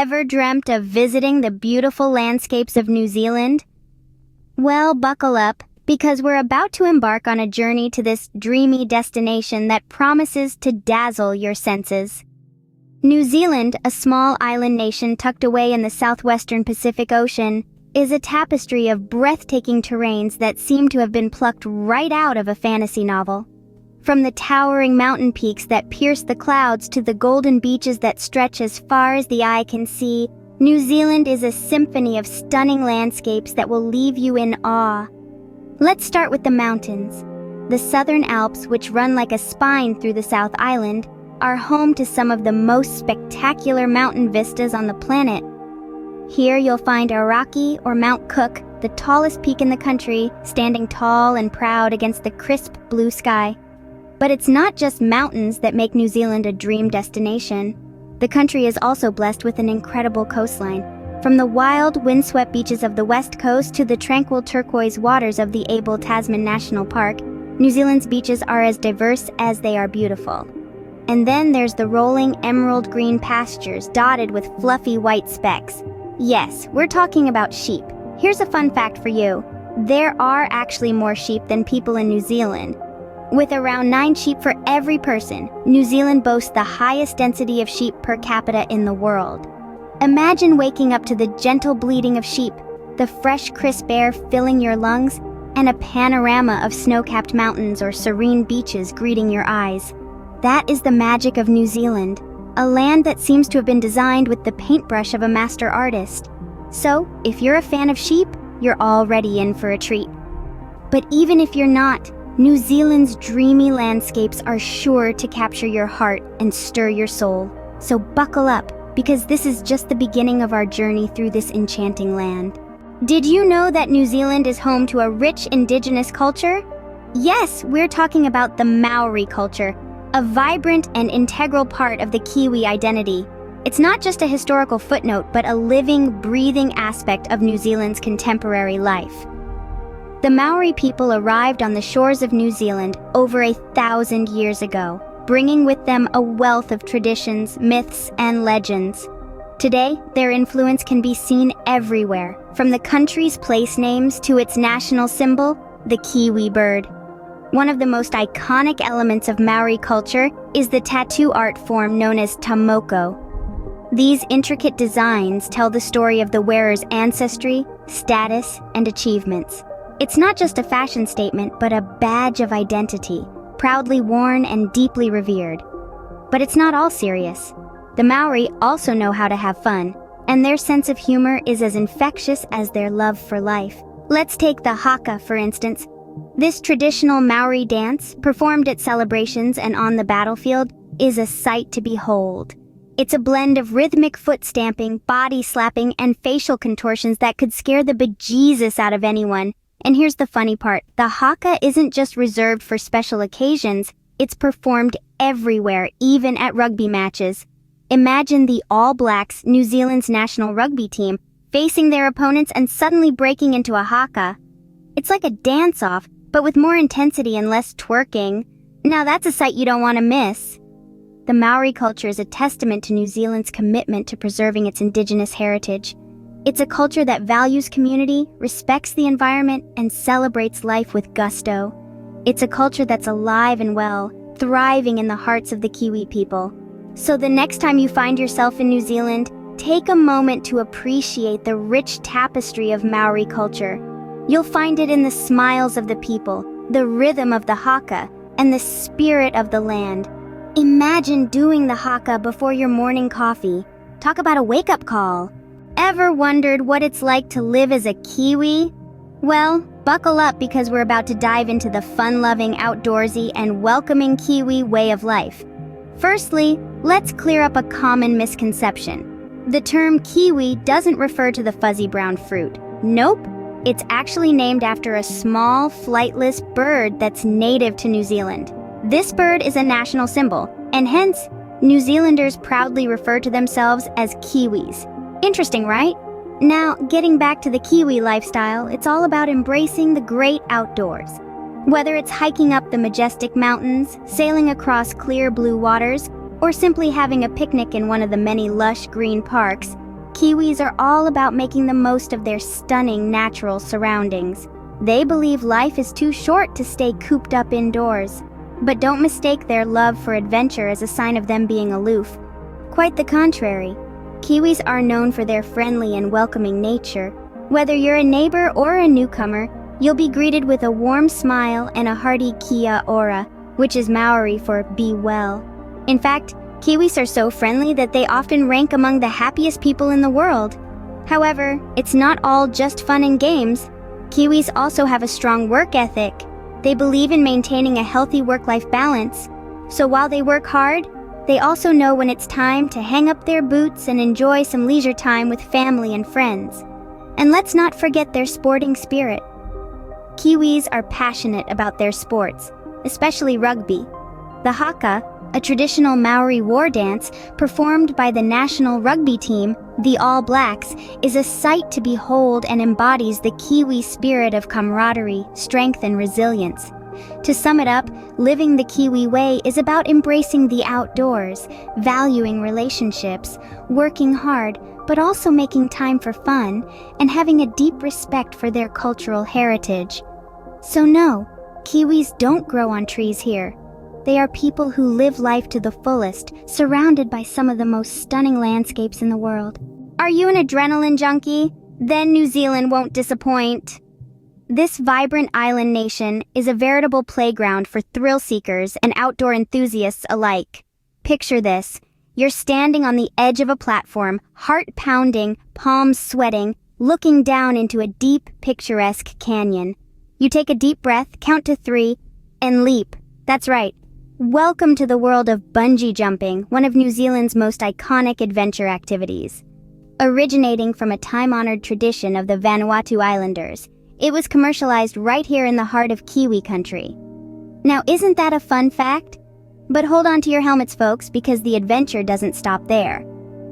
Ever dreamt of visiting the beautiful landscapes of New Zealand? Well, buckle up, because we're about to embark on a journey to this dreamy destination that promises to dazzle your senses. New Zealand, a small island nation tucked away in the southwestern Pacific Ocean, is a tapestry of breathtaking terrains that seem to have been plucked right out of a fantasy novel. From the towering mountain peaks that pierce the clouds to the golden beaches that stretch as far as the eye can see, New Zealand is a symphony of stunning landscapes that will leave you in awe. Let's start with the mountains. The Southern Alps, which run like a spine through the South Island, are home to some of the most spectacular mountain vistas on the planet. Here you'll find Aoraki, or Mount Cook, the tallest peak in the country, standing tall and proud against the crisp blue sky. But it's not just mountains that make New Zealand a dream destination. The country is also blessed with an incredible coastline. From the wild, windswept beaches of the west coast to the tranquil turquoise waters of the Abel Tasman National Park, New Zealand's beaches are as diverse as they are beautiful. And then there's the rolling emerald green pastures dotted with fluffy white specks. Yes, we're talking about sheep. Here's a fun fact for you. There are actually more sheep than people in New Zealand. With around 9 sheep for every person, New Zealand boasts the highest density of sheep per capita in the world. Imagine waking up to the gentle bleating of sheep, the fresh, crisp air filling your lungs, and a panorama of snow-capped mountains or serene beaches greeting your eyes. That is the magic of New Zealand, a land that seems to have been designed with the paintbrush of a master artist. So, if you're a fan of sheep, you're already in for a treat. But even if you're not, New Zealand's dreamy landscapes are sure to capture your heart and stir your soul. So buckle up, because this is just the beginning of our journey through this enchanting land. Did you know that New Zealand is home to a rich indigenous culture? Yes, we're talking about the Maori culture, a vibrant and integral part of the Kiwi identity. It's not just a historical footnote, but a living, breathing aspect of New Zealand's contemporary life. The Maori people arrived on the shores of New Zealand over 1,000 years ago, bringing with them a wealth of traditions, myths, and legends. Today, their influence can be seen everywhere, from the country's place names to its national symbol, the kiwi bird. One of the most iconic elements of Maori culture is the tattoo art form known as tamoko. These intricate designs tell the story of the wearer's ancestry, status, and achievements. It's not just a fashion statement, but a badge of identity, proudly worn and deeply revered. But it's not all serious. The Maori also know how to have fun, and their sense of humor is as infectious as their love for life. Let's take the haka, for instance. This traditional Maori dance, performed at celebrations and on the battlefield, is a sight to behold. It's a blend of rhythmic foot stamping, body slapping, and facial contortions that could scare the bejesus out of anyone. And here's the funny part, the haka isn't just reserved for special occasions, it's performed everywhere, even at rugby matches. Imagine the All Blacks, New Zealand's national rugby team, facing their opponents and suddenly breaking into a haka. It's like a dance-off, but with more intensity and less twerking. Now that's a sight you don't want to miss. The Maori culture is a testament to New Zealand's commitment to preserving its indigenous heritage. It's a culture that values community, respects the environment, and celebrates life with gusto. It's a culture that's alive and well, thriving in the hearts of the Kiwi people. So the next time you find yourself in New Zealand, take a moment to appreciate the rich tapestry of Maori culture. You'll find it in the smiles of the people, the rhythm of the haka, and the spirit of the land. Imagine doing the haka before your morning coffee. Talk about a wake-up call. Ever wondered what it's like to live as a Kiwi? Well, buckle up because we're about to dive into the fun-loving, outdoorsy, and welcoming Kiwi way of life. Firstly, let's clear up a common misconception. The term kiwi doesn't refer to the fuzzy brown fruit. Nope, it's actually named after a small, flightless bird that's native to New Zealand. This bird is a national symbol, and hence, New Zealanders proudly refer to themselves as Kiwis. Interesting, right? Now, getting back to the Kiwi lifestyle, it's all about embracing the great outdoors. Whether it's hiking up the majestic mountains, sailing across clear blue waters, or simply having a picnic in one of the many lush green parks, Kiwis are all about making the most of their stunning natural surroundings. They believe life is too short to stay cooped up indoors. But don't mistake their love for adventure as a sign of them being aloof. Quite the contrary. Kiwis are known for their friendly and welcoming nature. Whether you're a neighbor or a newcomer, you'll be greeted with a warm smile and a hearty kia ora, which is Maori for be well. In fact, Kiwis are so friendly that they often rank among the happiest people in the world. However, it's not all just fun and games. Kiwis also have a strong work ethic. They believe in maintaining a healthy work-life balance. So while they work hard, they also know when it's time to hang up their boots and enjoy some leisure time with family and friends. And let's not forget their sporting spirit. Kiwis are passionate about their sports, especially rugby. The haka, a traditional Maori war dance performed by the national rugby team, the All Blacks, is a sight to behold and embodies the Kiwi spirit of camaraderie, strength, and resilience. To sum it up, living the Kiwi way is about embracing the outdoors, valuing relationships, working hard, but also making time for fun, and having a deep respect for their cultural heritage. So no, Kiwis don't grow on trees here. They are people who live life to the fullest, surrounded by some of the most stunning landscapes in the world. Are you an adrenaline junkie? Then New Zealand won't disappoint. This vibrant island nation is a veritable playground for thrill seekers and outdoor enthusiasts alike. Picture this. You're standing on the edge of a platform, heart pounding, palms sweating, looking down into a deep, picturesque canyon. You take a deep breath, count to 3, and leap. That's right. Welcome to the world of bungee jumping, one of New Zealand's most iconic adventure activities. Originating from a time-honored tradition of the Vanuatu Islanders, it was commercialized right here in the heart of Kiwi country. Now, isn't that a fun fact? But hold on to your helmets, folks, because the adventure doesn't stop there.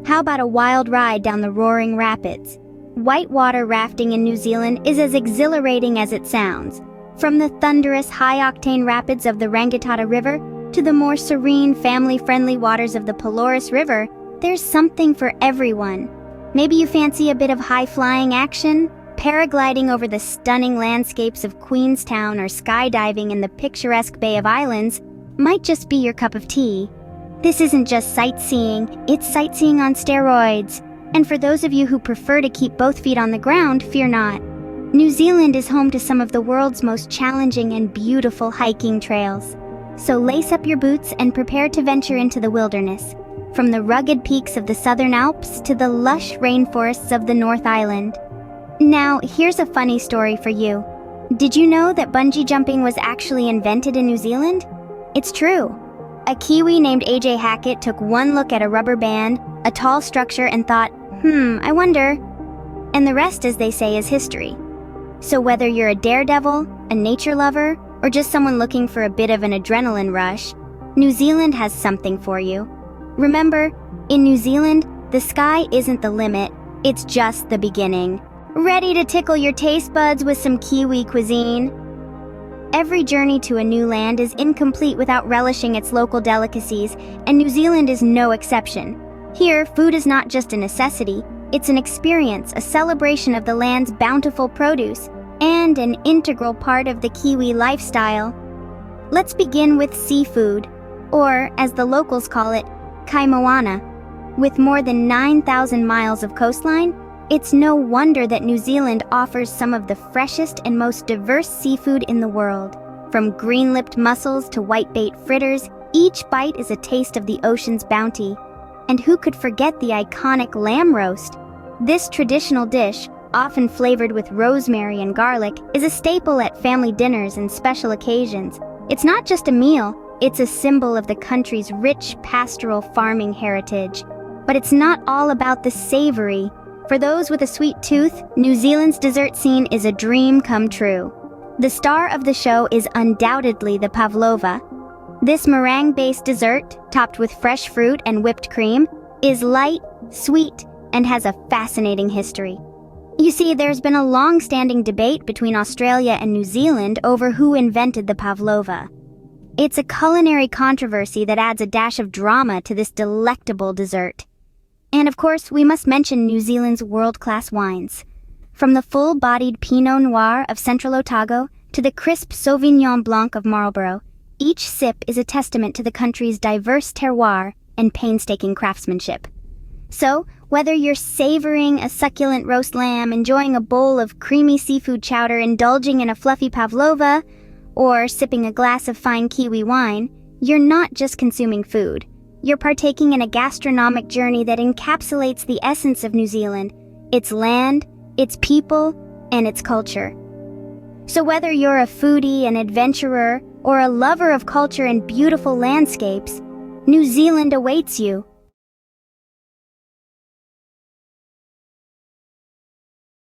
How about a wild ride down the roaring rapids? Whitewater rafting in New Zealand is as exhilarating as it sounds. From the thunderous, high-octane rapids of the Rangitata River to the more serene, family-friendly waters of the Pelorus River, there's something for everyone. Maybe you fancy a bit of high-flying action? Paragliding over the stunning landscapes of Queenstown or skydiving in the picturesque Bay of Islands might just be your cup of tea. This isn't just sightseeing, it's sightseeing on steroids. And for those of you who prefer to keep both feet on the ground, fear not. New Zealand is home to some of the world's most challenging and beautiful hiking trails. So lace up your boots and prepare to venture into the wilderness, from the rugged peaks of the Southern Alps to the lush rainforests of the North Island. Now, here's a funny story for you. Did you know that bungee jumping was actually invented in New Zealand? It's true. A Kiwi named AJ Hackett took one look at a rubber band, a tall structure, and thought, I wonder. And the rest, as they say, is history. So whether you're a daredevil, a nature lover, or just someone looking for a bit of an adrenaline rush, New Zealand has something for you. Remember, in New Zealand, the sky isn't the limit, it's just the beginning. Ready to tickle your taste buds with some Kiwi cuisine? Every journey to a new land is incomplete without relishing its local delicacies, and New Zealand is no exception. Here, food is not just a necessity, it's an experience, a celebration of the land's bountiful produce, and an integral part of the Kiwi lifestyle. Let's begin with seafood, or, as the locals call it, kaimoana. With more than 9,000 miles of coastline, it's no wonder that New Zealand offers some of the freshest and most diverse seafood in the world. From green-lipped mussels to whitebait fritters, each bite is a taste of the ocean's bounty. And who could forget the iconic lamb roast? This traditional dish, often flavored with rosemary and garlic, is a staple at family dinners and special occasions. It's not just a meal, it's a symbol of the country's rich pastoral farming heritage. But it's not all about the savory. For those with a sweet tooth, New Zealand's dessert scene is a dream come true. The star of the show is undoubtedly the pavlova. This meringue-based dessert, topped with fresh fruit and whipped cream, is light, sweet, and has a fascinating history. You see, there's been a long-standing debate between Australia and New Zealand over who invented the pavlova. It's a culinary controversy that adds a dash of drama to this delectable dessert. And of course, we must mention New Zealand's world-class wines. From the full-bodied Pinot Noir of Central Otago to the crisp Sauvignon Blanc of Marlborough, each sip is a testament to the country's diverse terroir and painstaking craftsmanship. So, whether you're savoring a succulent roast lamb, enjoying a bowl of creamy seafood chowder, indulging in a fluffy pavlova, or sipping a glass of fine Kiwi wine, you're not just consuming food. You're partaking in a gastronomic journey that encapsulates the essence of New Zealand, its land, its people, and its culture. So whether you're a foodie, an adventurer, or a lover of culture and beautiful landscapes, New Zealand awaits you.